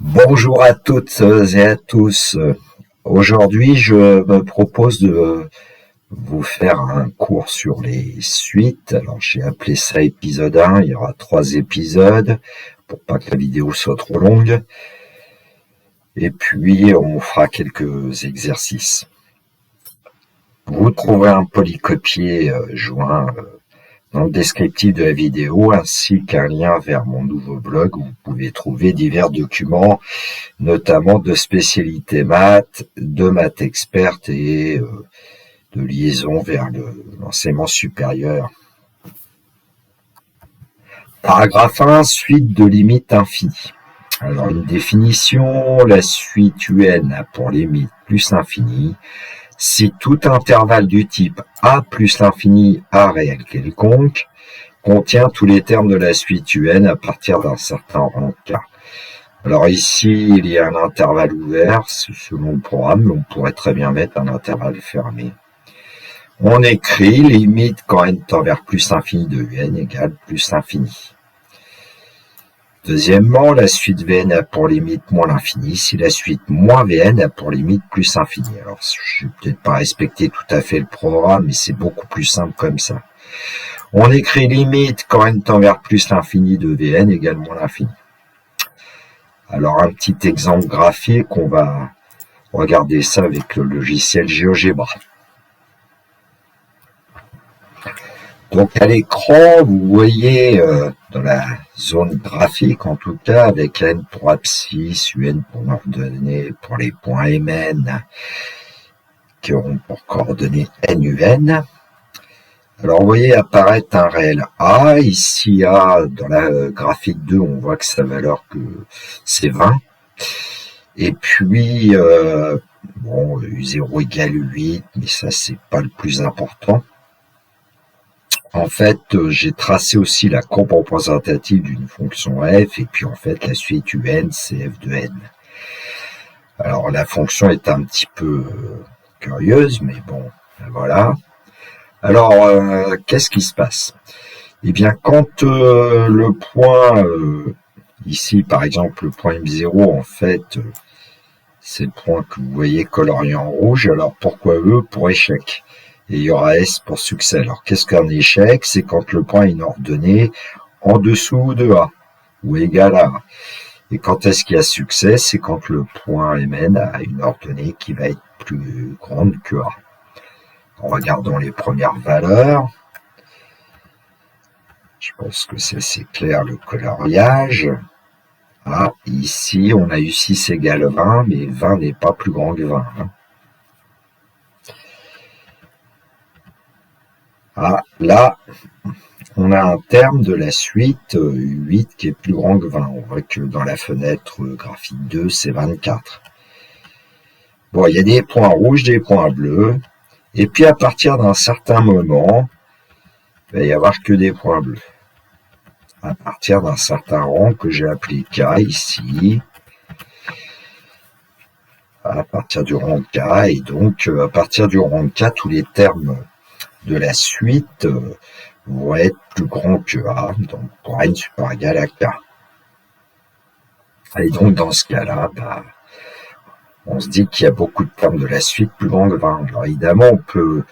Bonjour à toutes et à tous. Aujourd'hui, je me propose de vous faire un cours sur les suites. Alors, j'ai appelé ça épisode 1. Il y aura 3 épisodes pour pas que la vidéo soit trop longue. Et puis, on fera quelques exercices. Vous trouverez un polycopier joint dans le descriptif de la vidéo, ainsi qu'un lien vers mon nouveau blog où vous pouvez trouver divers documents, notamment de spécialité maths, de maths experte et de liaison vers l'enseignement supérieur. Paragraphe 1, suite de limite infinie. Alors une définition, la suite UN a pour limite plus infinie si tout intervalle du type A plus l'infini A réel quelconque contient tous les termes de la suite UN à partir d'un certain rang K. Alors ici, il y a un intervalle ouvert selon le programme, mais on pourrait très bien mettre un intervalle fermé. On écrit limite quand n tend vers plus infini de UN égale plus infini. Deuxièmement, la suite Vn a pour limite moins l'infini si la suite moins Vn a pour limite plus infini. Alors, je vais peut-être pas respecter tout à fait le programme, mais c'est beaucoup plus simple comme ça. On écrit limite quand n tend vers plus l'infini de Vn égale moins l'infini. Alors, un petit exemple graphique, on va regarder ça avec le logiciel GeoGebra. Donc à l'écran, vous voyez dans la zone graphique, en tout cas, avec n pour abscisse, un pour ordonnée, pour les points mn, qui auront pour coordonnées nun. Alors vous voyez apparaître un réel A. Ici A, dans la graphique 2, on voit que sa valeur c'est 20. Et puis, bon, U0 égale 8, mais ça c'est pas le plus important. En fait, j'ai tracé aussi la courbe représentative d'une fonction f, et puis en fait, la suite un, c'est f de n. Alors, la fonction est un petit peu curieuse, mais bon, voilà. Alors, qu'est-ce qui se passe? Eh bien, quand le point, ici, par exemple, le point M0, en fait, c'est le point que vous voyez colorié en rouge. Alors, pourquoi E? Pour échec. Et il y aura S pour succès. Alors, qu'est-ce qu'un échec? C'est quand le point est une ordonnée en dessous de A, ou égal à A. Et quand est-ce qu'il y a succès? C'est quand le point Mn a une ordonnée qui va être plus grande que A. Regardons les premières valeurs. Je pense que c'est assez clair le coloriage. Ah, ici, on a eu 6 égale 20, mais 20 n'est pas plus grand que 20. Ah, là, on a un terme de la suite 8 qui est plus grand que 20. On voit que dans la fenêtre graphique 2, c'est 24. Bon, il y a des points rouges, des points bleus. Et puis, à partir d'un certain moment, il va y avoir que des points bleus. À partir d'un certain rang que j'ai appelé K ici. À partir du rang K. Et donc, à partir du rang K, tous les termes de la suite vont être plus grands que A, donc pour n supérieur égal à K. Et donc dans ce cas-là, on se dit qu'il y a beaucoup de termes de la suite plus grands que 20. Alors évidemment, on peut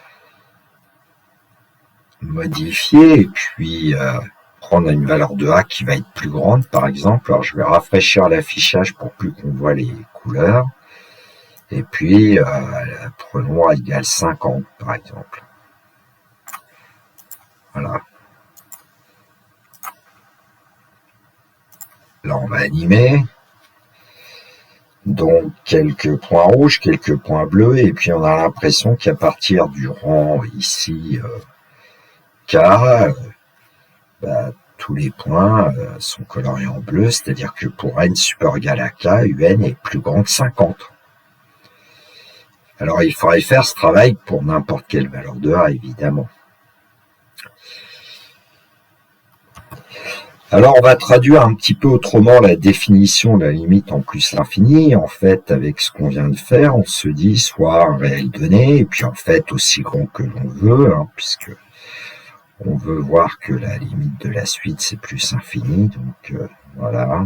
modifier et puis prendre une valeur de A qui va être plus grande, par exemple. Alors je vais rafraîchir l'affichage pour plus qu'on voit les couleurs. Et puis, prenons A égale 50, par exemple. Voilà. Là, on va animer. Donc, quelques points rouges, quelques points bleus, et puis on a l'impression qu'à partir du rang ici K, tous les points sont coloriés en bleu, c'est-à-dire que pour n supérieur égal à K, UN est plus grand que 50. Alors, il faudrait faire ce travail pour n'importe quelle valeur de A, évidemment. Alors, on va traduire un petit peu autrement la définition de la limite en plus l'infini. En fait, avec ce qu'on vient de faire, on se dit soit un réel donné, et puis en fait aussi grand que l'on veut, puisque On veut voir que la limite de la suite, c'est plus infini, donc voilà.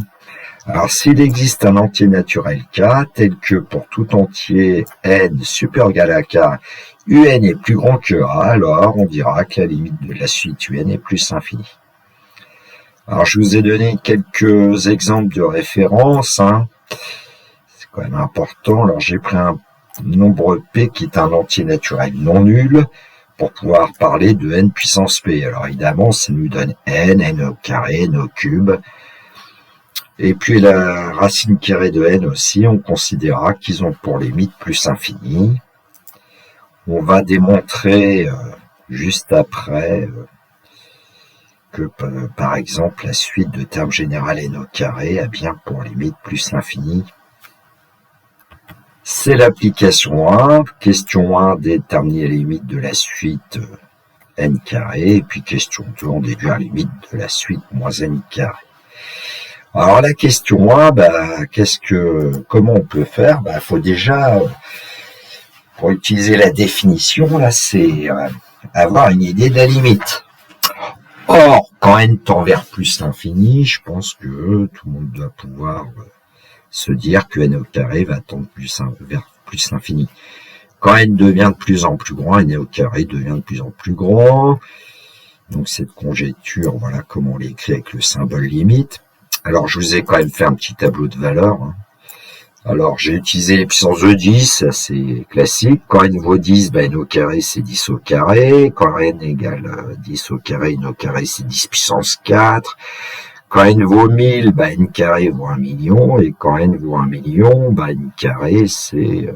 Alors, s'il existe un entier naturel K, tel que pour tout entier n supérieur égal à K, un est plus grand que A, alors on dira que la limite de la suite un est plus infinie. Alors, je vous ai donné quelques exemples de référence, hein. C'est quand même important. Alors, j'ai pris un nombre P qui est un entier naturel non nul pour pouvoir parler de n puissance P. Alors, évidemment, ça nous donne n au carré, n au cube. Et puis, la racine carrée de n aussi, on considérera qu'ils ont pour limite plus infinie. On va démontrer juste après que, par exemple, la suite de termes général n au carré a bien pour limite plus l'infini. C'est l'application 1. Question 1, déterminer les limites de la suite n carré. Et puis question 2, on déduit la limite de la suite moins n carré. Alors la question 1, comment on peut faire? Faut déjà, pour utiliser la définition, là, c'est avoir une idée de la limite. Or, quand n tend vers plus l'infini, je pense que tout le monde doit pouvoir se dire que n au carré va tendre vers plus l'infini. Quand n devient de plus en plus grand, n au carré devient de plus en plus grand. Donc cette conjecture, voilà comment on l'écrit avec le symbole limite. Alors je vous ai quand même fait un petit tableau de valeurs, hein. Alors, j'ai utilisé les puissances de 10, c'est classique. Quand n vaut 10, n au carré, c'est 10 au carré. Quand n égale 10 au carré, n au carré, c'est 10 puissance 4. Quand n vaut 1000, n carré vaut 1 million. Et quand n vaut 1 million, n carré, c'est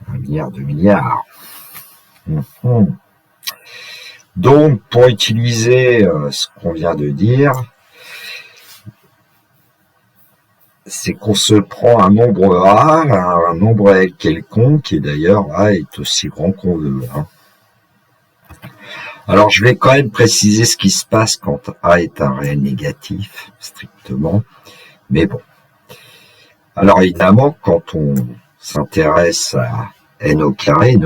1 milliard, 2 milliards. Donc, pour utiliser ce qu'on vient de dire, c'est qu'on se prend un nombre A, un nombre réel quelconque, et d'ailleurs A est aussi grand qu'on veut, hein. Alors je vais quand même préciser ce qui se passe quand A est un réel négatif, strictement, mais bon. Alors évidemment, quand on s'intéresse à n au carré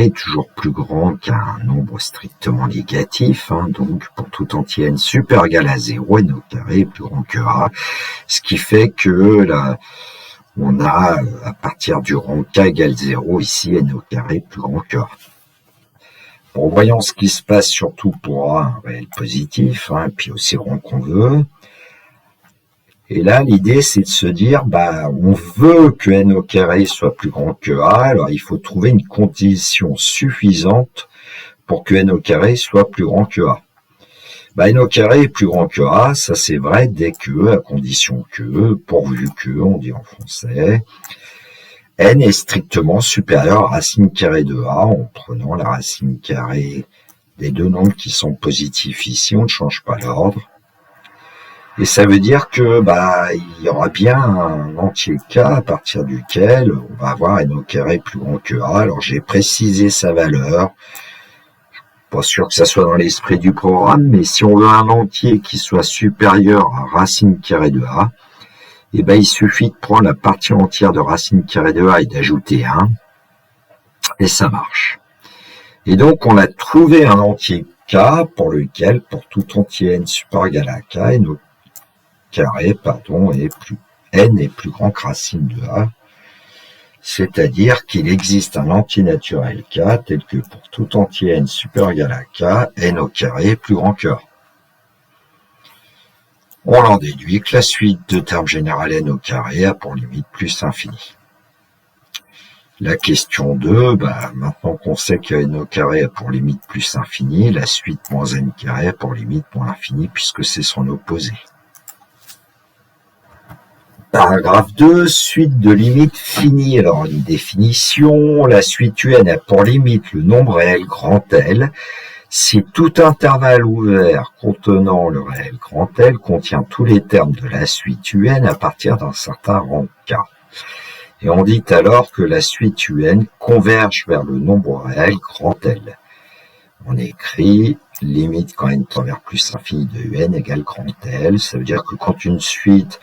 est toujours plus grand qu'un nombre strictement négatif, hein. Donc pour tout entier n supérieur égal à 0, n au carré est plus grand que A, ce qui fait que là, on a à partir du rang k égale 0, ici n au carré plus grand que A. Bon, voyons ce qui se passe surtout pour A, un réel positif, hein, puis aussi grand qu'on veut. Et là, l'idée, c'est de se dire, on veut que n au carré soit plus grand que A, alors il faut trouver une condition suffisante pour que n au carré soit plus grand que A. N au carré est plus grand que A, ça c'est vrai dès que, à condition que, pourvu que, on dit en français, n est strictement supérieur à racine carrée de A, en prenant la racine carrée des deux nombres qui sont positifs ici, on ne change pas l'ordre. Et ça veut dire que il y aura bien un entier K à partir duquel on va avoir n au carré plus grand que A. Alors j'ai précisé sa valeur. Je suis pas sûr que ça soit dans l'esprit du programme, mais si on veut un entier qui soit supérieur à racine carrée de A, il suffit de prendre la partie entière de racine carrée de A et d'ajouter 1, et ça marche. Et donc on a trouvé un entier K pour lequel, pour tout entier n supérieur égal à K, n au carré, n est plus grand que racine de A, c'est-à-dire qu'il existe un entier naturel K tel que pour tout entier n supérieur égal à K, n au carré est plus grand que A. On en déduit que la suite de termes général n au carré a pour limite plus infini. La question 2, maintenant qu'on sait que n au carré a pour limite plus infini, la suite moins n carré a pour limite moins infini puisque c'est son opposé. Paragraphe 2, suite de limite finie. Alors, une définition, la suite un a pour limite le nombre réel grand L si tout intervalle ouvert contenant le réel grand L contient tous les termes de la suite un à partir d'un certain rang K. Et on dit alors que la suite un converge vers le nombre réel grand L. On écrit limite quand n tend vers plus infini de un égale grand L. Ça veut dire que quand une suite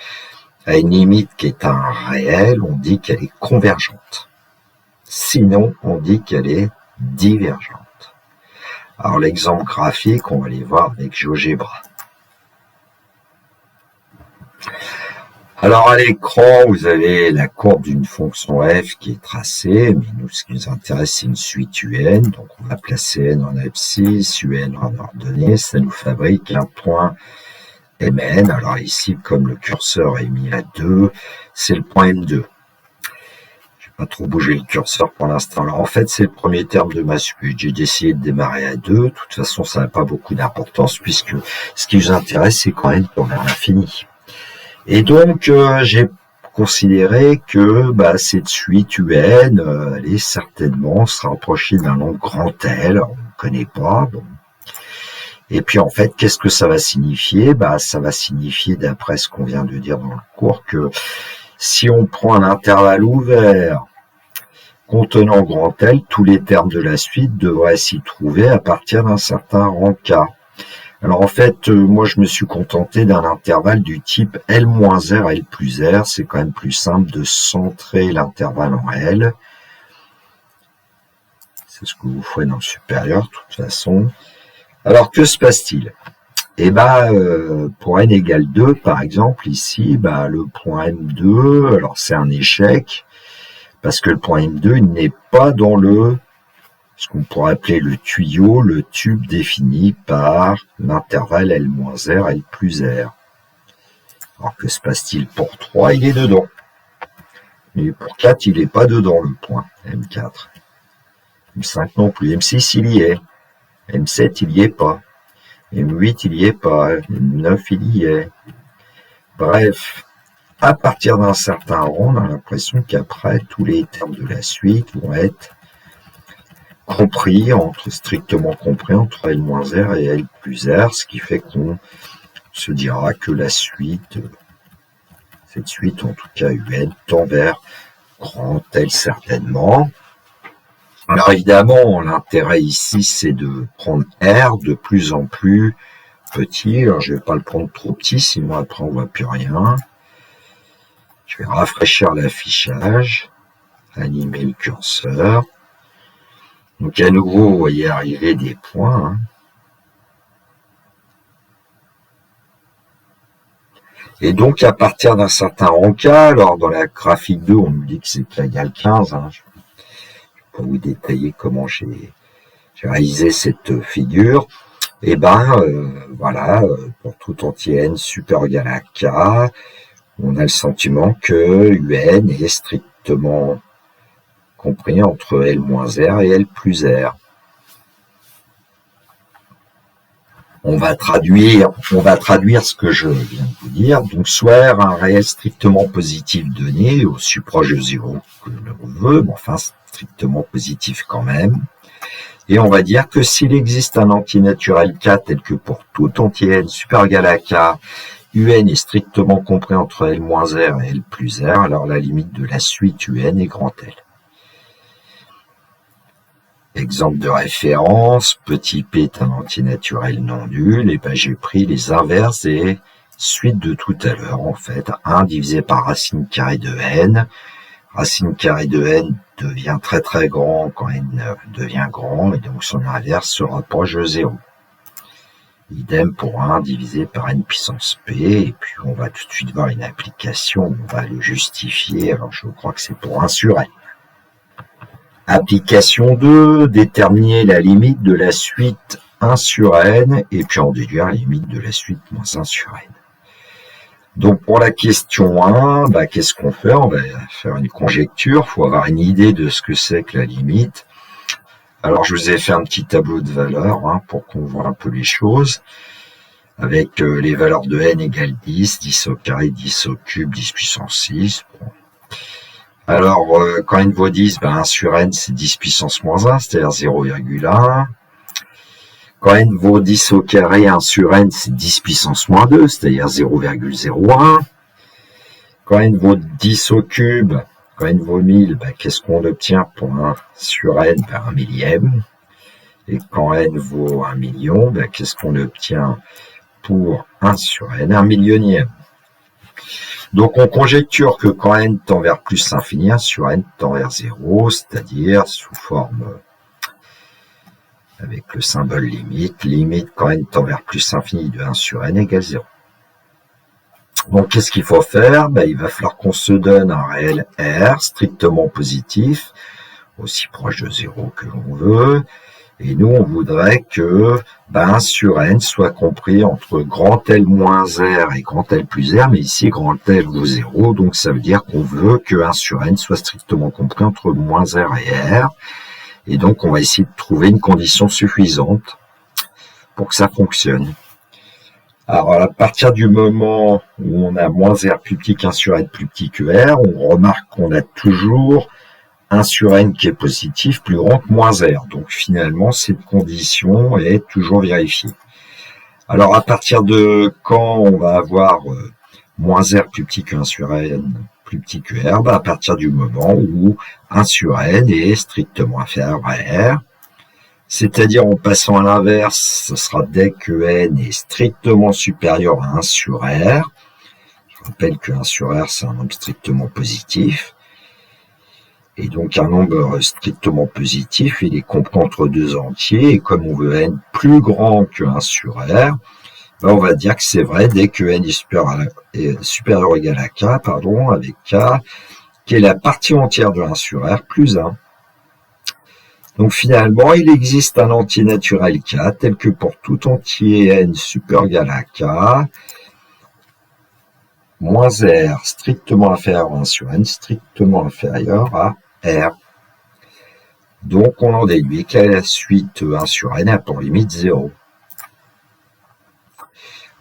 a une limite qui est un réel, on dit qu'elle est convergente. Sinon, on dit qu'elle est divergente. Alors l'exemple graphique, on va les voir avec GeoGebra. Alors à l'écran, vous avez la courbe d'une fonction f qui est tracée, mais nous, ce qui nous intéresse, c'est une suite UN. Donc on va placer n en abscisse, UN en ordonnée, ça nous fabrique un point Mn. Alors ici, comme le curseur est mis à 2, c'est le point M2. Je vais pas trop bouger le curseur pour l'instant. Alors en fait, c'est le premier terme de ma suite. J'ai décidé de démarrer à 2. De toute façon, ça n'a pas beaucoup d'importance puisque ce qui nous intéresse, c'est quand même tourner à l'infini. Et donc, j'ai considéré que cette suite UN allait certainement se rapprocher d'un nombre grand L. On ne connaît pas. Bon. Et puis, en fait, qu'est-ce que ça va signifier? Ça va signifier, d'après ce qu'on vient de dire dans le cours, que si on prend un intervalle ouvert contenant grand L, tous les termes de la suite devraient s'y trouver à partir d'un certain rang K. Alors en fait, moi je me suis contenté d'un intervalle du type L-R, L plus R. C'est quand même plus simple de centrer l'intervalle en L. C'est ce que vous ferez dans le supérieur, de toute façon. Alors que se passe-t-il? Pour n égale 2, par exemple, ici, le point M2, alors c'est un échec, parce que le point M2 n'est pas dans ce qu'on pourrait appeler le tuyau, le tube défini par l'intervalle L-R, L plus R. Alors que se passe-t-il pour 3? Il est dedans. Mais pour 4, il n'est pas dedans, le point M4. M5 non plus. M6, il y est. M7, il n'y est pas. M8, il n'y est pas. M9, il y est. Bref, à partir d'un certain rang, on a l'impression qu'après, tous les termes de la suite vont être strictement compris entre L-R et L plus R, ce qui fait qu'on se dira que cette suite, en tout cas UN, tend vers grand L certainement. Alors évidemment, l'intérêt ici, c'est de prendre R de plus en plus petit. Alors je vais pas le prendre trop petit, sinon après on voit plus rien. Je vais rafraîchir l'affichage, animer le curseur. Donc à nouveau, vous voyez arriver des points. Et donc à partir d'un certain rang K, alors dans la graphique 2, on nous dit que c'est K égale 15. Je ne vais pas vous détailler comment j'ai réalisé cette figure. Et voilà, pour tout entier n super égal à K, on a le sentiment que UN est strictement compris entre L-R et L plus R. On va traduire ce que je viens de vous dire. Donc, soit R un réel strictement positif donné, aussi proche de 0 que l'on veut, mais enfin strictement positif quand même. Et on va dire que s'il existe un antinaturel K tel que pour tout entier N super égal à K, UN est strictement compris entre L-R et L plus R, alors la limite de la suite UN est grand L. Exemple de référence, petit p est un antinaturel non nul, et j'ai pris les inverses et suite de tout à l'heure, en fait. 1 divisé par racine carrée de n. Racine carrée de n devient très très grand quand n devient grand, et donc son inverse se rapproche de 0. Idem pour 1 divisé par n puissance p, et puis on va tout de suite voir une application, on va le justifier, alors je crois que c'est pour 1 sur n. Application 2, déterminer la limite de la suite 1 sur n, et puis en déduire la limite de la suite moins 1 sur n. Donc pour la question 1, qu'est-ce qu'on fait? On va faire une conjecture, il faut avoir une idée de ce que c'est que la limite. Alors je vous ai fait un petit tableau de valeurs pour qu'on voit un peu les choses, avec les valeurs de n égale 10, 10 au carré, 10 au cube, 10 puissance 6. Bon. Alors, quand n vaut 10, 1 sur n, c'est 10 puissance moins 1, c'est-à-dire 0,1. Quand n vaut 10 au carré, 1 sur n, c'est 10 puissance moins 2, c'est-à-dire 0,01. Quand n vaut 10 au cube, quand n vaut 1000, qu'est-ce qu'on obtient pour 1 sur n? 1 millième. Et quand n vaut 1 million, qu'est-ce qu'on obtient pour 1 sur n? 1 millionième. Donc on conjecture que quand n tend vers plus l'infini, 1 sur n tend vers 0, c'est-à-dire sous forme avec le symbole limite. Limite quand n tend vers plus infini de 1 sur n égale 0. Donc, qu'est-ce qu'il faut faire? Il va falloir qu'on se donne un réel R strictement positif, aussi proche de 0 que l'on veut. Et nous, on voudrait que 1 sur n soit compris entre grand L moins R et grand L plus R, mais ici, grand L vaut 0, donc ça veut dire qu'on veut que 1 sur n soit strictement compris entre moins R et R. Et donc, on va essayer de trouver une condition suffisante pour que ça fonctionne. Alors, à partir du moment où on a moins R plus petit qu'un sur n plus petit que R, on remarque qu'on a toujours 1 sur n qui est positif plus grand que moins R. Donc, finalement, cette condition est toujours vérifiée. Alors, à partir de quand on va avoir moins R plus petit que 1 sur n plus petit que R, à partir du moment où 1 sur n est strictement inférieur à R. C'est-à-dire, en passant à l'inverse, ce sera dès que n est strictement supérieur à 1 sur R. Je rappelle que 1 sur R, c'est un nombre strictement positif. Et donc, un nombre strictement positif, il est compris entre deux entiers. Et comme on veut n plus grand que 1 sur R, on va dire que c'est vrai dès que n est supérieur ou égal à k, avec k, qui est la partie entière de 1 sur R plus 1. Donc finalement, il existe un entier naturel k, tel que pour tout entier n supérieur ou égal à k, moins R strictement inférieur à 1 sur n, strictement inférieur à R. Donc on en déduit qu'à la suite 1 sur n a pour limite 0.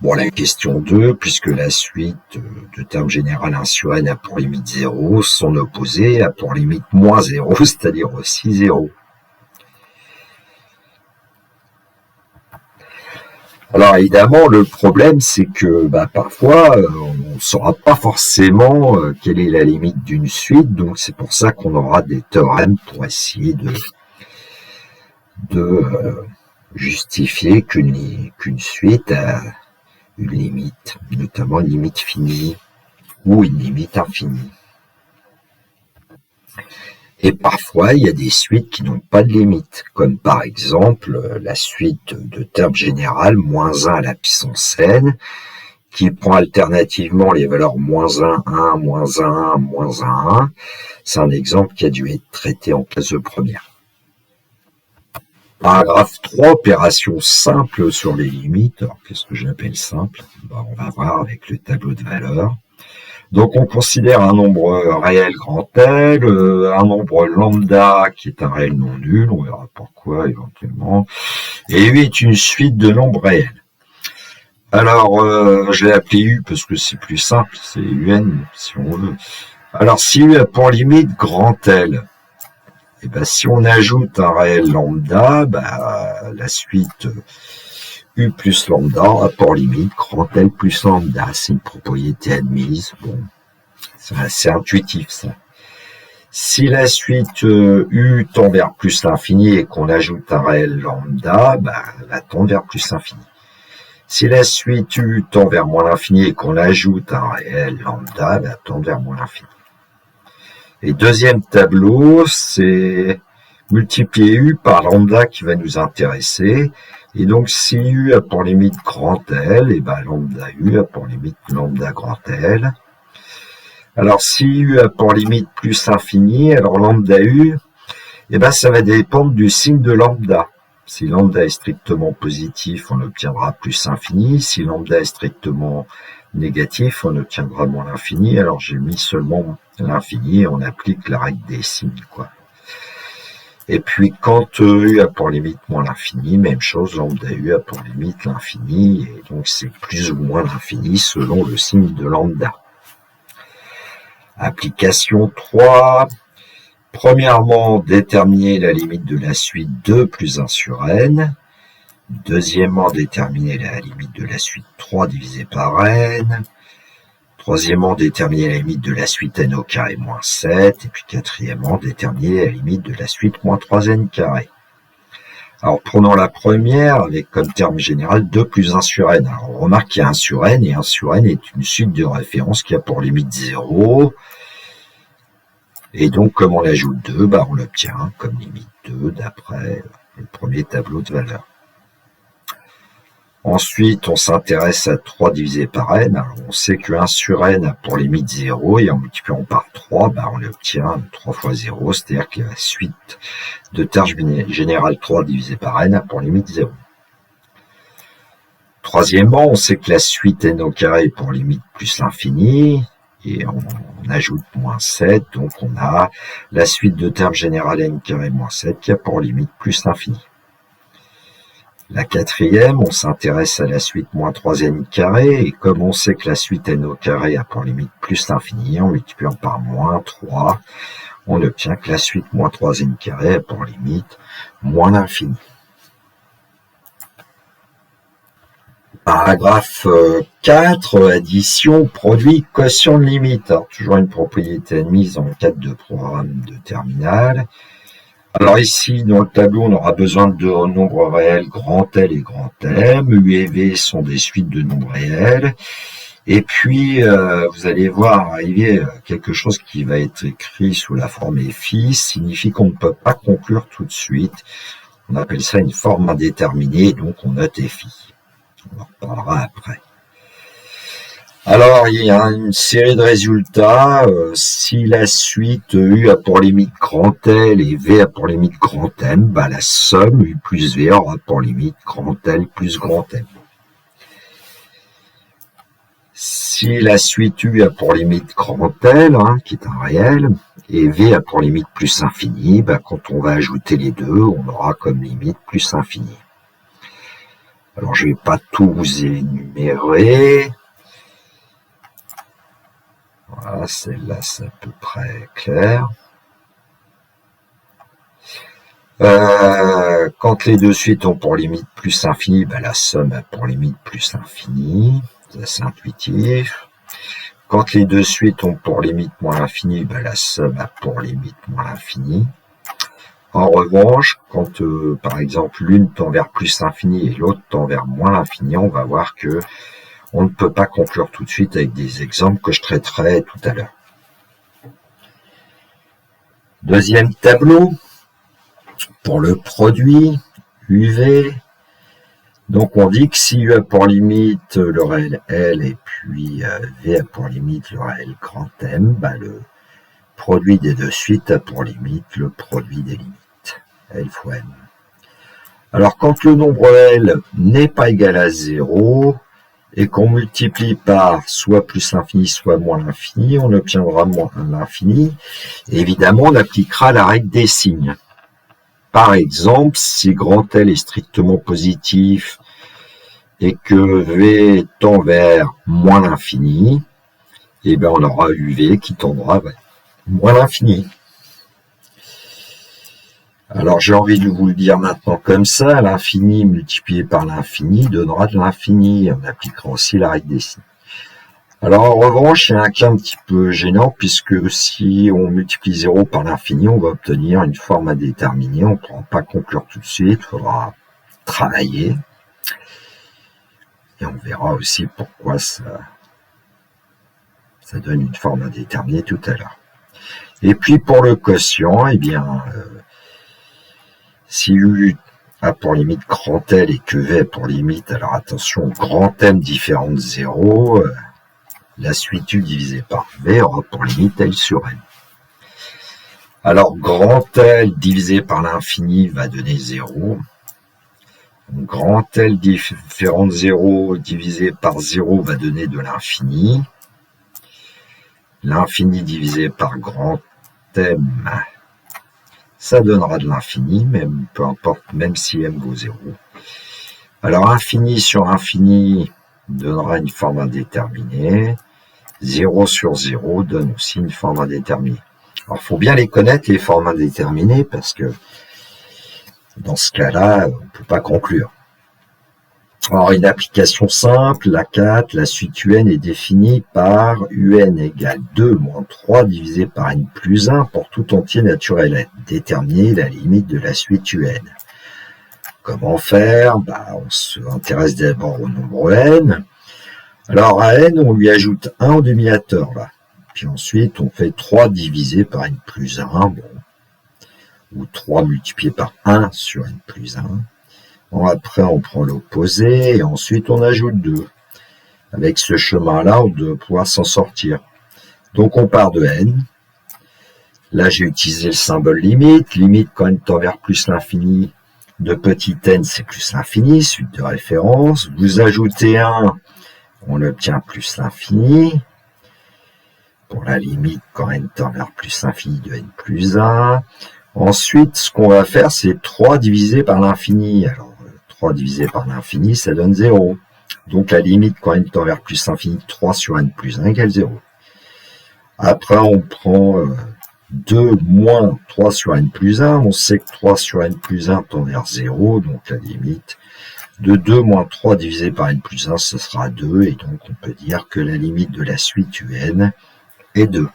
Bon, la question 2, puisque la suite de terme général 1 sur n a pour limite 0, son opposé a pour limite moins 0, c'est-à-dire aussi 0. Alors évidemment, le problème, c'est que parfois, on ne saura pas forcément quelle est la limite d'une suite, donc c'est pour ça qu'on aura des théorèmes pour essayer de justifier qu'une suite a une limite, notamment une limite finie ou une limite infinie. Et parfois, il y a des suites qui n'ont pas de limite, comme par exemple la suite de terme général moins 1 à la puissance n, qui prend alternativement les valeurs moins 1, 1, moins 1, moins 1, 1. C'est un exemple qui a dû être traité en classe de première. Paragraphe 3, opération simple sur les limites. Alors, qu'est-ce que j'appelle simple? On va voir avec le tableau de valeurs. Donc, on considère un nombre réel grand L, un nombre lambda qui est un réel non nul, on verra pourquoi éventuellement, et U est une suite de nombres réels. Alors, je l'ai appelé U parce que c'est plus simple, c'est UN si on veut. Alors, si U a pour limite grand L, et si on ajoute un réel lambda, la suite U plus lambda a pour limite grand L plus lambda. C'est une propriété admise. Bon, c'est assez intuitif, ça. Si la suite U tend vers plus l'infini et qu'on ajoute un réel lambda, elle va tendre vers plus l'infini. Si la suite U tend vers moins l'infini et qu'on ajoute un réel lambda, elle va tendre vers moins l'infini. Et deuxième tableau, c'est multiplier U par lambda qui va nous intéresser. Et donc, si U a pour limite grand L, et lambda U a pour limite lambda grand L. Alors, si U a pour limite plus infini, alors lambda U, ça va dépendre du signe de lambda. Si lambda est strictement positif, on obtiendra plus infini. Si lambda est strictement négatif, on obtiendra moins l'infini. Alors, j'ai mis seulement l'infini et on applique la règle des signes, quoi. Et puis, quand U a pour limite moins l'infini, même chose, lambda U a pour limite l'infini, et donc c'est plus ou moins l'infini selon le signe de lambda. Application 3. Premièrement, déterminer la limite de la suite 2 plus 1 sur n. Deuxièmement, déterminer la limite de la suite 3 divisé par n. Troisièmement, déterminer la limite de la suite n au carré moins 7. Et puis quatrièmement, déterminer la limite de la suite moins 3n carré. Alors, prenons la première avec comme terme général 2 plus 1 sur n. Alors, on remarque qu'il y a 1 sur n, et 1 sur n est une suite de référence qui a pour limite 0. Et donc, comme on ajoute 2, on l'obtient comme limite 2 d'après le premier tableau de valeur. Ensuite, on s'intéresse à 3 divisé par n. Alors, on sait que 1 sur n a pour limite 0, et en multipliant par 3, on obtient 3 fois 0, c'est-à-dire que la suite de termes générale 3 divisé par n a pour limite 0. Troisièmement, on sait que la suite n au carré est pour limite plus l'infini, et on ajoute moins 7, donc on a la suite de termes général n carré moins 7 qui a pour limite plus l'infini. La quatrième, on s'intéresse à la suite moins 3n carré, et comme on sait que la suite n au carré a pour limite plus l'infini, en multipliant par moins 3, on obtient que la suite moins 3n carré a pour limite moins l'infini. Paragraphe 4, addition, produit, quotient de limite. Alors, toujours une propriété admise dans le cadre de programme de terminale. Alors ici, dans le tableau, on aura besoin de deux nombres réels, grand L et grand M. U et V sont des suites de nombres réels. Et puis, vous allez voir arriver quelque chose qui va être écrit sous la forme FI, signifie qu'on ne peut pas conclure tout de suite. On appelle ça une forme indéterminée, donc on note FI. On en reparlera après. Alors, il y a une série de résultats. Si la suite U a pour limite grand L et V a pour limite grand M, la somme U plus V aura pour limite grand L plus grand M. Si la suite U a pour limite grand L, qui est un réel, et V a pour limite plus infini, quand on va ajouter les deux, on aura comme limite plus infini. Alors, je ne vais pas tout vous énumérer. Voilà, celle-là, c'est à peu près clair. Quand les deux suites ont pour limite plus infini, la somme a pour limite plus infini. C'est intuitif. Quand les deux suites ont pour limite moins l'infini, la somme a pour limite moins l'infini. En revanche, quand par exemple l'une tend vers plus l'infini et l'autre tend vers moins l'infini, on va voir que on ne peut pas conclure tout de suite avec des exemples que je traiterai tout à l'heure. Deuxième tableau, pour le produit UV. Donc on dit que si U a pour limite le réel L et puis V a pour limite le réel grand M, le produit des deux suites a pour limite le produit des limites, L fois M. Alors quand le nombre L n'est pas égal à 0, et qu'on multiplie par soit plus l'infini, soit moins l'infini, on obtiendra moins l'infini. Évidemment, on appliquera la règle des signes. Par exemple, si grand L est strictement positif et que V tend vers moins l'infini, on aura UV qui tendra vers moins l'infini. Alors, j'ai envie de vous le dire maintenant comme ça, l'infini multiplié par l'infini donnera de l'infini. On appliquera aussi la règle des signes. Alors, en revanche, il y a un cas un petit peu gênant, puisque si on multiplie 0 par l'infini, on va obtenir une forme indéterminée. On ne pourra pas conclure tout de suite, il faudra travailler. Et on verra aussi pourquoi ça donne une forme indéterminée tout à l'heure. Et puis, pour le quotient, si U a pour limite grand L et que V a pour limite, alors attention, grand M différent de 0, la suite U divisée par V aura pour limite L sur M. Alors, grand L divisé par l'infini va donner 0. Grand L différent de 0 divisé par 0 va donner de l'infini. L'infini divisé par grand M, ça donnera de l'infini, même peu importe, même si M vaut 0. Alors, infini sur infini donnera une forme indéterminée. 0 sur 0 donne aussi une forme indéterminée. Alors, il faut bien les connaître, les formes indéterminées, parce que dans ce cas-là, on ne peut pas conclure. Alors, une application simple, la 4, la suite UN est définie par UN égale 2 moins 3 divisé par N plus 1 pour tout entier naturel N. Déterminer la limite de la suite UN. Comment faire? On s'intéresse d'abord au nombre N. Alors, à N, on lui ajoute 1 en dénominateur, là. Puis ensuite, on fait 3 divisé par N plus 1. Bon. ou 3 multiplié par 1 sur n plus 1. Bon, après, on prend l'opposé et ensuite on ajoute 2. Avec ce chemin-là, on doit pouvoir s'en sortir. Donc on part de n. Là, j'ai utilisé le symbole limite. Limite, quand n tend vers plus l'infini, de petit n, c'est plus l'infini, suite de référence. Vous ajoutez 1, on obtient plus l'infini. Pour la limite, quand n tend vers plus l'infini de n plus 1. Ensuite, ce qu'on va faire, c'est 3 divisé par l'infini. Alors, 3 divisé par l'infini, ça donne 0. Donc, la limite, quand n tend vers plus l'infini, 3 sur n plus 1 égale 0. Après, on prend 2 moins 3 sur n plus 1. On sait que 3 sur n plus 1 tend vers 0. Donc, la limite de 2 moins 3 divisé par n plus 1, ce sera 2. Et donc, on peut dire que la limite de la suite un est 2.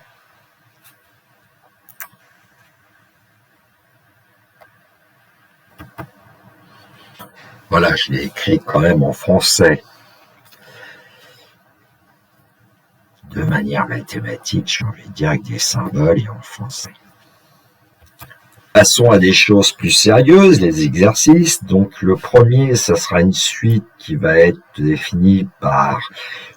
Voilà, je l'ai écrit quand même en français. De manière mathématique, j'ai envie de dire avec des symboles et en français. Passons à des choses plus sérieuses, les exercices. Donc le premier, ça sera une suite qui va être définie par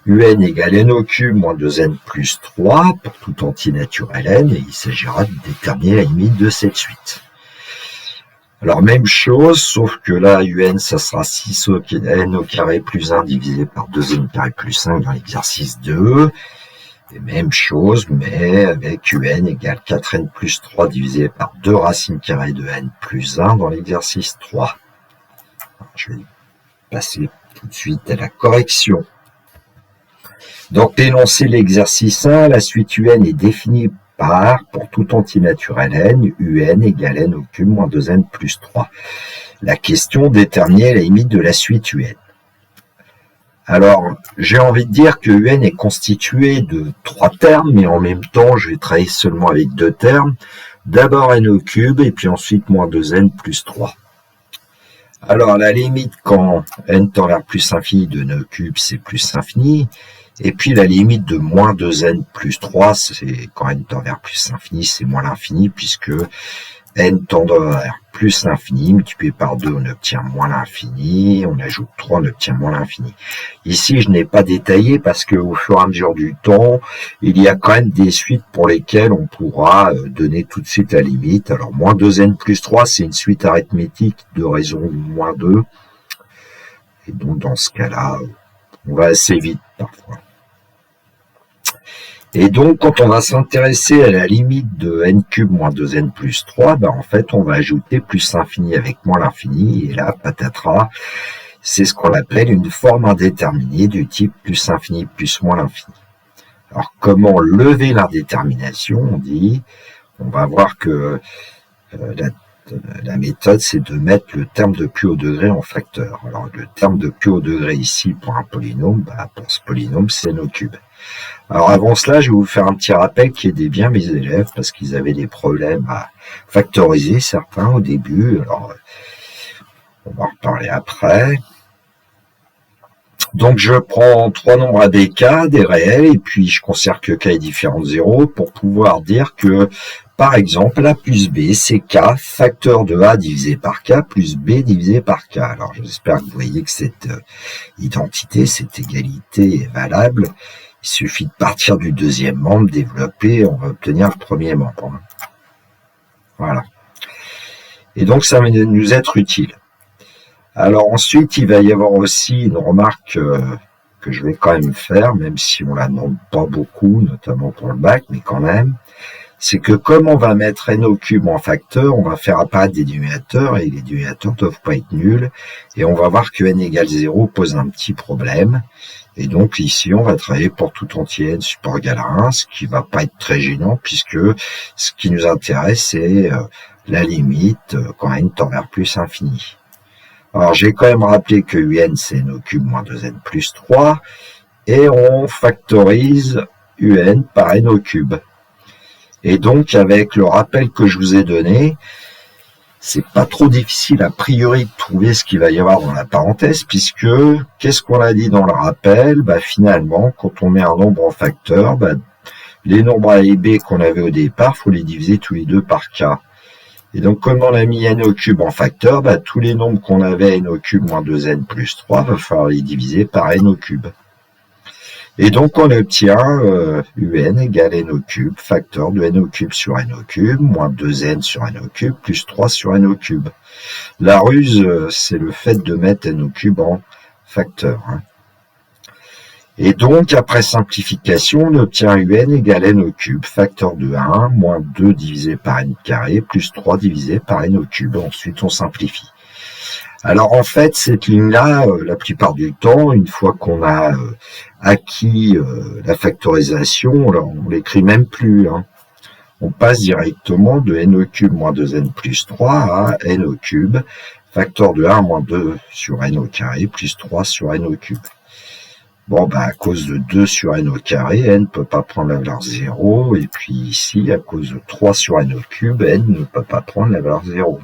un égale n au cube moins 2n plus 3 pour tout entier naturel n, et il s'agira de déterminer la limite de cette suite. Alors même chose, sauf que là, un, ça sera 6 n au carré plus 1 divisé par 2n carré plus 5 dans l'exercice 2. Et même chose, mais avec un égale 4n plus 3 divisé par 2 racines carrées de n plus 1 dans l'exercice 3. Alors, je vais passer tout de suite à la correction. Donc, l'énoncé de l'exercice 1, la suite un est définie par, pour tout entier naturel n, un égale n au cube moins 2n plus 3. La question déterminait la limite de la suite un. Alors, j'ai envie de dire que un est constitué de 3 termes, mais en même temps, je vais travailler seulement avec 2 termes. D'abord n au cube, et puis ensuite moins 2n plus 3. Alors, la limite quand n tend vers plus infini de n au cube, c'est plus infini. Et puis, la limite de moins 2n plus 3, c'est quand n tend vers plus infini, c'est moins l'infini, puisque n tend vers plus l'infini, multiplié par 2, on obtient moins l'infini, on ajoute 3, on obtient moins l'infini. Ici, je n'ai pas détaillé parce qu'au fur et à mesure du temps, il y a quand même des suites pour lesquelles on pourra donner tout de suite la limite. Alors, moins 2n plus 3, c'est une suite arithmétique de raison moins 2. Et donc, dans ce cas-là, on va assez vite parfois. Et donc, quand on va s'intéresser à la limite de n cube moins 2n plus 3, ben en fait, on va ajouter plus l'infini avec moins l'infini. Et là, patatras, c'est ce qu'on appelle une forme indéterminée du type plus infini plus moins l'infini. Alors, comment lever l'indétermination? On va voir que la méthode, c'est de mettre le terme de plus haut degré en facteur. Alors, le terme de plus haut degré ici, pour un polynôme, pour ce polynôme, c'est n au cube. Alors avant cela, je vais vous faire un petit rappel qui aidait bien mes élèves parce qu'ils avaient des problèmes à factoriser certains au début. Alors, on va en reparler après. Donc je prends 3 nombres ABK, des réels, et puis je conserve que K est différent de 0 pour pouvoir dire que, par exemple, A plus B, c'est K, facteur de A divisé par K, plus B divisé par K. Alors j'espère que vous voyez que cette identité, cette égalité est valable. Il suffit de partir du deuxième membre, développer, on va obtenir le premier membre. Voilà. Et donc, ça va nous être utile. Alors ensuite, il va y avoir aussi une remarque que je vais quand même faire, même si on la demande pas beaucoup, notamment pour le bac, mais quand même, c'est que comme on va mettre n au cube en facteur, on va faire apparaître des dénominateurs, et les dénominateurs ne doivent pas être nuls, et on va voir que n égale 0 pose un petit problème. Et donc ici, on va travailler pour tout entier n support égal à 1, ce qui va pas être très gênant, puisque ce qui nous intéresse, c'est la limite quand n tend vers plus infini. Alors, j'ai quand même rappelé que un, c'est n au cube moins 2n plus 3, et on factorise un par n au cube. Et donc, avec le rappel que je vous ai donné, c'est pas trop difficile a priori de trouver ce qu'il va y avoir dans la parenthèse, puisque, qu'est-ce qu'on a dit dans le rappel? Finalement, quand on met un nombre en facteur, les nombres A et B qu'on avait au départ, faut les diviser tous les deux par K. Et donc, comme on a mis n au cube en facteur, tous les nombres qu'on avait n au cube moins 2n plus 3, va falloir les diviser par n au cube. Et donc, on obtient un égale n au cube, facteur de n au cube sur n au cube, moins 2n sur n au cube, plus 3 sur n au cube. La ruse, c'est le fait de mettre n au cube en facteur. Et donc, après simplification, on obtient un égale n au cube, facteur de 1, moins 2 divisé par n carré, plus 3 divisé par n au cube. Ensuite, on simplifie. Alors, en fait, cette ligne-là, la plupart du temps, une fois qu'on a acquis la factorisation, on l'écrit même plus. On passe directement de n au cube moins 2n plus 3 à n au cube, facteur de 1 moins 2 sur n au carré, plus 3 sur n au cube. Bon, à cause de 2 sur n au carré, n ne peut pas prendre la valeur 0. Et puis ici, à cause de 3 sur n au cube, n ne peut pas prendre la valeur 0.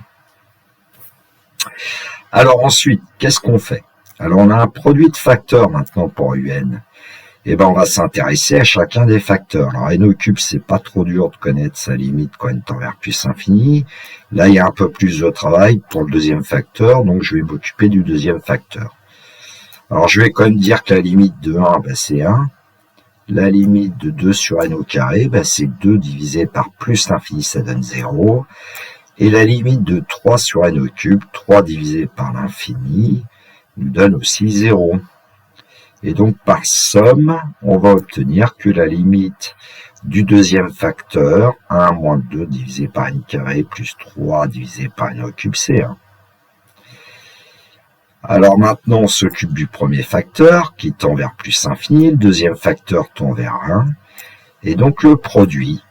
Alors ensuite, qu'est-ce qu'on fait? Alors on a un produit de facteurs maintenant pour un. Et on va s'intéresser à chacun des facteurs. Alors n au cube, c'est pas trop dur de connaître sa limite quand n tend vers plus infini. Là, il y a un peu plus de travail pour le deuxième facteur, donc je vais m'occuper du deuxième facteur. Alors, je vais quand même dire que la limite de 1, c'est 1. La limite de 2 sur n au carré, c'est 2 divisé par plus l'infini, ça donne 0. Et la limite de 3 sur n au cube, 3 divisé par l'infini, nous donne aussi 0. Et donc, par somme, on va obtenir que la limite du deuxième facteur, 1 moins 2 divisé par n carré, plus 3 divisé par n au cube, c'est 1. Alors maintenant, on s'occupe du premier facteur qui tend vers plus infini, le deuxième facteur tend vers 1, et donc le produit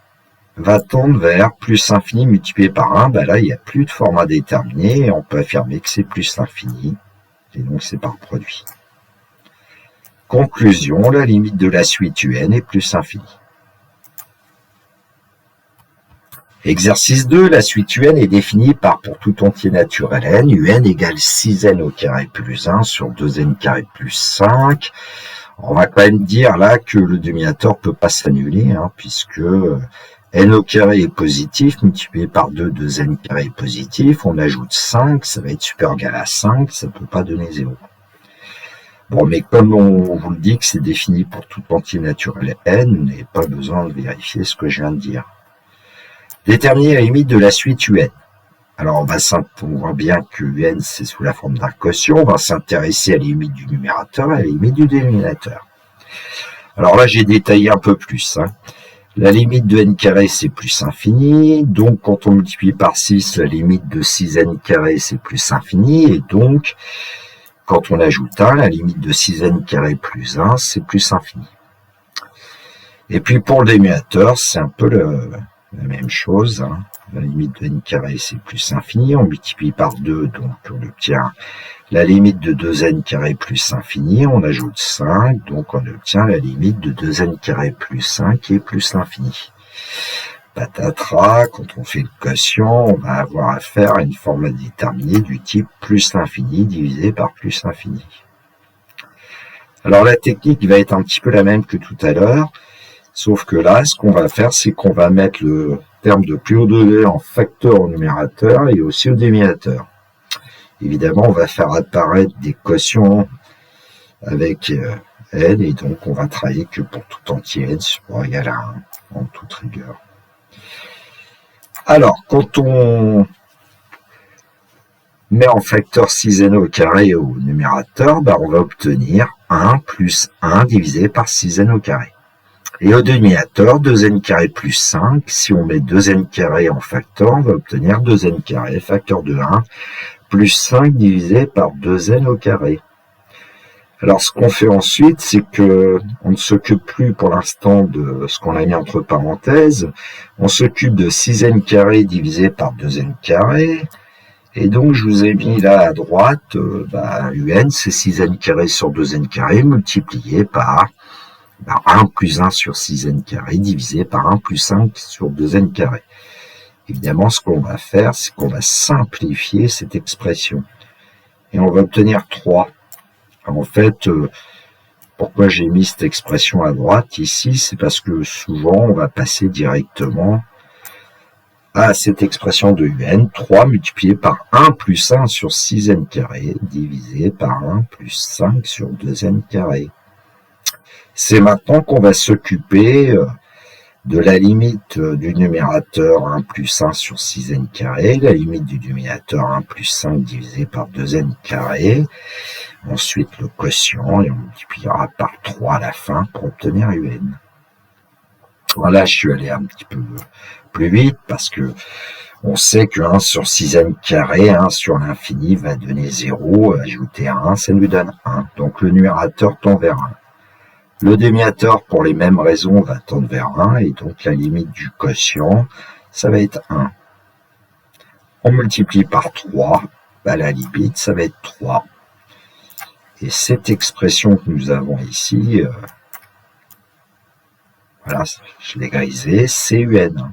va tendre vers plus infini multiplié par 1. Là, il n'y a plus de format déterminé, et on peut affirmer que c'est plus l'infini, et donc c'est par produit. Conclusion, la limite de la suite un est plus infini. Exercice 2, la suite un est définie par pour tout entier naturel n, un égale 6n au carré plus 1 sur 2n carré plus 5. On va quand même dire là que le dénominateur peut pas s'annuler, puisque n au carré est positif, multiplié par 2, 2n carré est positif, on ajoute 5, ça va être supérieur ou égal à 5, ça peut pas donner 0. Bon, mais comme on vous le dit que c'est défini pour tout entier naturel n, vous n'avez pas besoin de vérifier ce que je viens de dire. Déterminer la limite de la suite un. Alors, on voit bien que un, c'est sous la forme d'un quotient. On va s'intéresser à la limite du numérateur et à la limite du dénominateur. Alors là, j'ai détaillé un peu plus. La limite de n carré, c'est plus infini. Donc, quand on multiplie par 6, la limite de 6n carré, c'est plus infini. Et donc, quand on ajoute 1, la limite de 6n carré plus 1, c'est plus infini. Et puis, pour le dénominateur, c'est un peu la même chose, la limite de n carré c'est plus infini, on multiplie par 2, donc on obtient la limite de 2n carré plus infini, on ajoute 5, donc on obtient la limite de 2n carré plus 5 qui est plus l'infini. Patatras, quand on fait le quotient, on va avoir affaire à une formule déterminée du type plus l'infini divisé par plus l'infini. Alors la technique va être un petit peu la même que tout à l'heure, sauf que là, ce qu'on va faire, c'est qu'on va mettre le terme de plus haut degré en facteur au numérateur et aussi au dénominateur. Évidemment, on va faire apparaître des quotients avec n, et donc on va travailler que pour tout entier n supérieur égal à 1, en toute rigueur. Alors, quand on met en facteur 6n au carré au numérateur, on va obtenir 1 plus 1 divisé par 6n au carré. Et au dénominateur, 2n carré plus 5, si on met 2n carré en facteur, on va obtenir 2n carré, facteur de 1, plus 5 divisé par 2n au carré. Alors, ce qu'on fait ensuite, c'est que on ne s'occupe plus pour l'instant de ce qu'on a mis entre parenthèses, on s'occupe de 6n carré divisé par 2n carré, et donc je vous ai mis là à droite, un, c'est 6n carré sur 2n carré multiplié par 1 plus 1 sur 6n carré divisé par 1 plus 5 sur 2n carré. Évidemment, ce qu'on va faire, c'est qu'on va simplifier cette expression. Et on va obtenir 3. Alors, en fait, pourquoi j'ai mis cette expression à droite ici, c'est parce que souvent, on va passer directement à cette expression de un, 3 multiplié par 1 plus 1 sur 6n carré, divisé par 1 plus 5 sur 2n carré. C'est maintenant qu'on va s'occuper de la limite du numérateur 1 plus 1 sur 6n carré, la limite du dénominateur 1 plus 5 divisé par 2n carré, ensuite le quotient, et on multipliera par 3 à la fin pour obtenir un. Voilà, je suis allé un petit peu plus vite parce que on sait que 1 sur 6n carré, 1 sur l'infini va donner 0, ajouter 1, ça nous donne 1. Donc le numérateur tend vers 1. Le dénominateur, pour les mêmes raisons, va tendre vers 1, et donc la limite du quotient, ça va être 1. On multiplie par 3, la limite, ça va être 3. Et cette expression que nous avons ici, voilà, je l'ai grisée, c'est un.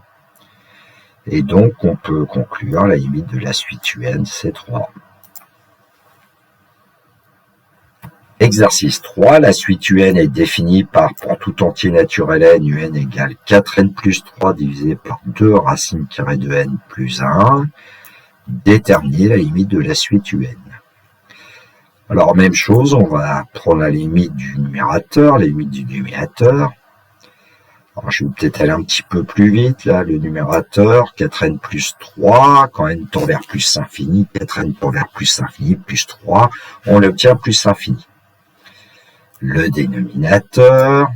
Et donc, on peut conclure la limite de la suite un, c'est 3. Exercice 3, la suite un est définie par, pour tout entier naturel n, un égale 4n plus 3 divisé par 2 racine carrée de n plus 1. Déterminer la limite de la suite un. Alors, même chose, on va prendre la limite du numérateur, la limite du dénominateur. Alors, je vais peut-être aller un petit peu plus vite, là, le numérateur, 4n plus 3, quand n tend vers plus infini, 4n tend vers plus infini, plus 3, on l'obtient plus infini. Le dénominateur,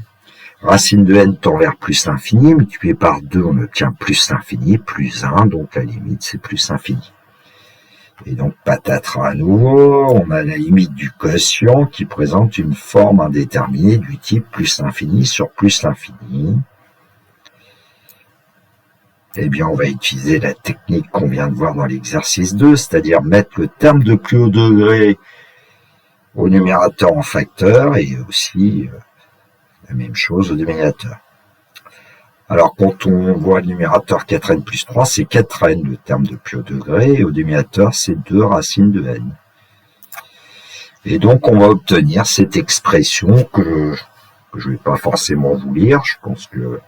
racine de n tend vers plus infini, multiplié par 2, on obtient plus infini, plus 1, donc la limite c'est plus infini. Et donc patatras à nouveau, on a la limite du quotient qui présente une forme indéterminée du type plus infini sur plus l'infini. Eh bien, on va utiliser la technique qu'on vient de voir dans l'exercice 2, c'est-à-dire mettre le terme de plus haut degré au numérateur en facteur et aussi la même chose au dénominateur. Alors, quand on voit le numérateur 4n plus 3, c'est 4n, le terme de plus haut degré, et au dénominateur, c'est 2 racines de n. Et donc, on va obtenir cette expression que je ne vais pas forcément vous lire, je pense que vous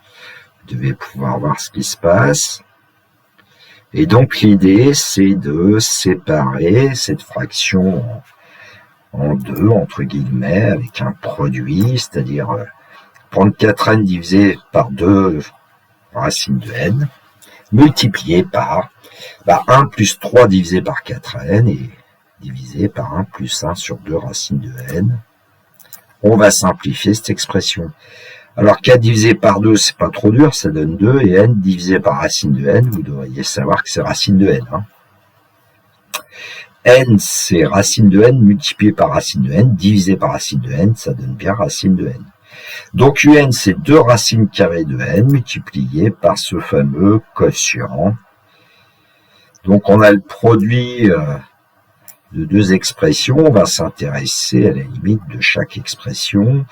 devez pouvoir voir ce qui se passe. Et donc, l'idée, c'est de séparer cette fraction en deux, entre guillemets, avec un produit, c'est-à-dire prendre 4n divisé par 2 racine de n, multiplié par 1 plus 3 divisé par 4n et divisé par 1 plus 1 sur 2 racine de n. On va simplifier cette expression. Alors 4 divisé par 2, c'est pas trop dur, ça donne 2, et n divisé par racine de n, vous devriez savoir que c'est racine de n. N, c'est racine de n multiplié par racine de n, divisé par racine de n, ça donne bien racine de n. Donc un, c'est 2 racines carrées de n multiplié par ce fameux quotient. Donc on a le produit de deux expressions, on va s'intéresser à la limite de chaque expression.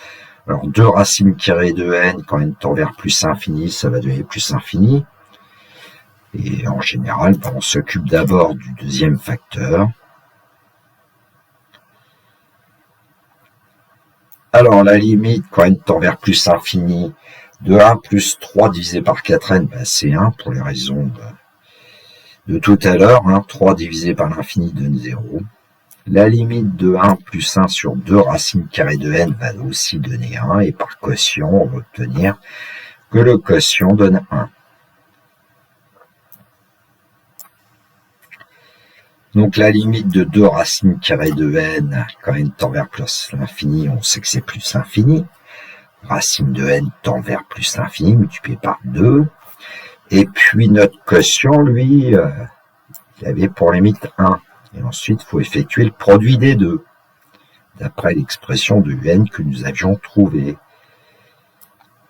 Alors 2 racines carrées de n, quand n tend vers plus infini, ça va donner plus infini. Et en général, on s'occupe d'abord du deuxième facteur. Alors, la limite, quand n tend vers plus infini, de 1 plus 3 divisé par 4n, c'est 1 pour les raisons de tout à l'heure. 3 divisé par l'infini donne 0. La limite de 1 plus 1 sur 2 racines carrées de n va aussi donner 1. Et par quotient, on va obtenir que le quotient donne 1. Donc la limite de 2 racines carrées de n, quand n tend vers plus l'infini, on sait que c'est plus l'infini. Racine de n tend vers plus l'infini, multiplié par 2. Et puis notre quotient, lui, il avait pour limite 1. Et ensuite, il faut effectuer le produit des deux, d'après l'expression de n que nous avions trouvée.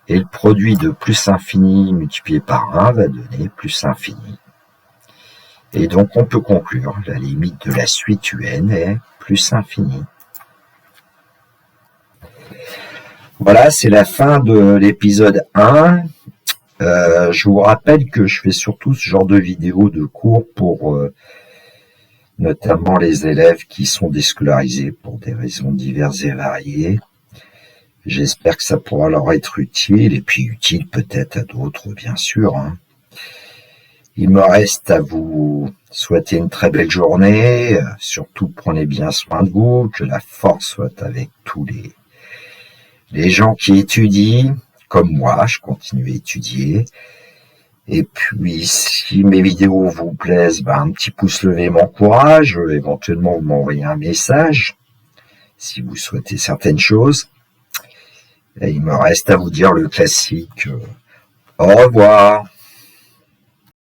Et le produit de plus infini multiplié par 1 va donner plus infini. Et donc, on peut conclure, la limite de la suite un est plus infini. Voilà, c'est la fin de l'épisode 1. Je vous rappelle que je fais surtout ce genre de vidéos de cours pour notamment les élèves qui sont déscolarisés pour des raisons diverses et variées. J'espère que ça pourra leur être utile, et puis utile peut-être à d'autres, bien sûr. Il me reste à vous souhaiter une très belle journée. Surtout, prenez bien soin de vous, que la force soit avec tous les gens qui étudient, comme moi, je continue à étudier. Et puis, si mes vidéos vous plaisent, un petit pouce levé m'encourage. Éventuellement, vous m'envoyez un message si vous souhaitez certaines choses. Et il me reste à vous dire le classique. Au revoir.